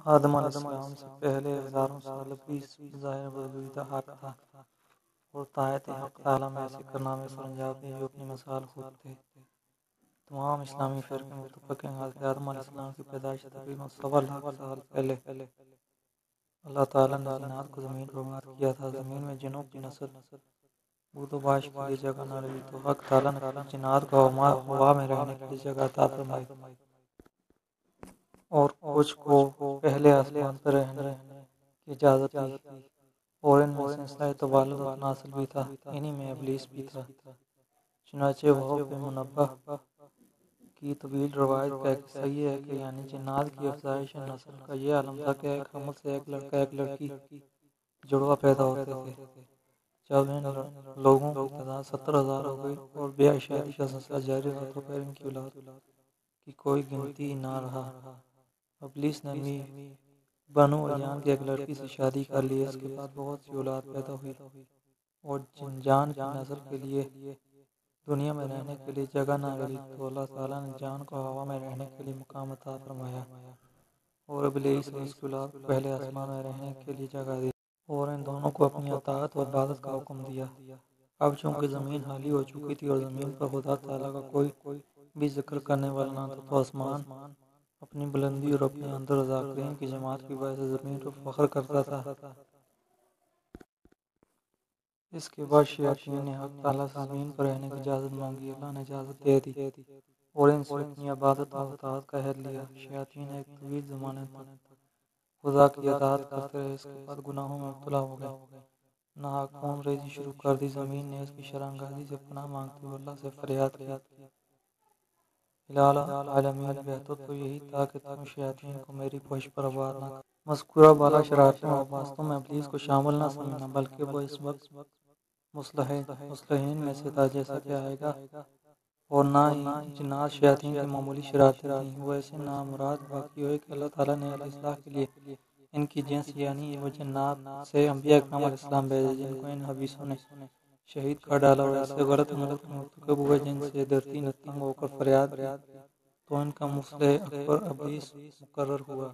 آدم علیہ السلام سے پہلے ہزاروں سال ابلیس ظاہر بدویدہ حق تھا اور طاعت حق تعالیٰ میں ایسے کرنامے سر انجام دیے جو اپنی مثال خود تھے۔ تمام اسلامی فرقے متفق ہیں کہ آدم علیہ السلام کی پیدائش تقریباً 1.25 لاکھ سال پہلے اللہ تعالیٰ نے جنات کو زمین پر مار کیا تھا۔ زمین میں جنوں کی نسل بود و باش کے لیے جگہ نہ رہی تو حق تعالیٰ نے کچھ جنات کو ہوا میں رہنے کے لیے جگہ عطا فرمائی اور کچھ کو پہلے آسمان پر رہنے کی اجازت دی، اور ان میں سلسلہ تولد و تناسل بھی تھا، انہی میں ابلیس بھی تھا۔ چنانچہ وہب بن منبہ کی طویل روایت کا ایک صحیح ہے کہ یعنی جنات کی افزائش نسل کا یہ عالم تھا کہ ایک حمل سے ایک لڑکا ایک لڑکی جڑواں پیدا ہوتے تھے۔ جب ان لوگوں کی تعداد 70,000 ہو گئی اور بیاہ شادی کا سلسلہ جاری رہا تو پھر ان کی اولاد کی کوئی گنتی نہ رہا۔ ابلیس نے بنو عیان کی ایک لڑکی سے شادی کر لی، اس کے بعد بہت سی اولاد پیدا ہوئی اور جان کی نسل کے لیے دنیا میں رہنے کے لیے جگہ نہ ملی تو اللہ تعالیٰ نے جان کو ہوا میں رہنے کے لیے مقام عطا فرمایا اور ابلیس اور اس کی اولاد کو پہلے آسمان میں رہنے کے لیے جگہ دی اور ان دونوں کو اپنی اطاعت و عبادت کا حکم دیا۔ اب چونکہ زمین خالی ہو چکی تھی اور زمین پر خدا تعالیٰ کا کوئی بھی ذکر کرنے والا نہ تھا تو آسمان اپنی بلندی اور اپنے اندر ذاکرین کی جماعت کی وجہ سے زمین پر فخر کرتا تھا۔ اس کے بعد شیاطین نے حق تعالیٰ سے زمین پر رہنے کی اجازت مانگی، اللہ نے اجازت دے دی اور ان سے اپنی عبادت و اطاعت کا عہد لیا۔ شیاطین ایک طویل زمانے تک خدا کی اطاعت کرتے رہے، اس کے بعد گناہوں میں مبتلا ہو گئے، ناحق خون ریزی شروع کر دی۔ زمین نے اس کی شرمگاہی سے پناہ مانگتے ہوئے اللہ سے فریاد کی، الہ العالمین بہتر تو یہی تھا کہ تم شیاطین کو میری پشت پر آباد نہ کرو۔ مذکورہ بالا شرارتوں و واسطوں میں ابلیس کو شامل نہ سمجھنا، بلکہ وہ اس وقت مصلحین میں سے تھا جیسا کہ آئے گا، اور نہ ہی جنات شیاطین کی معمولی شرارتیں تھیں۔ وہ ایسے نامراد واقع ہوئے کہ اللہ تعالیٰ نے اصلاح کے لیے ان کی جنس یعنی وہ جنات سے انبیاء اکرام علیہ السلام بھیجے جن کو ان حبیثوں نے شہید کر ڈالا اور ایسے غلط امور کے مرتکب ہوئے جن سے دھرتی نے تنگ ہو کر فریاد کی تو ان کا مصلح اکبر ابلیس مقرر ہوا۔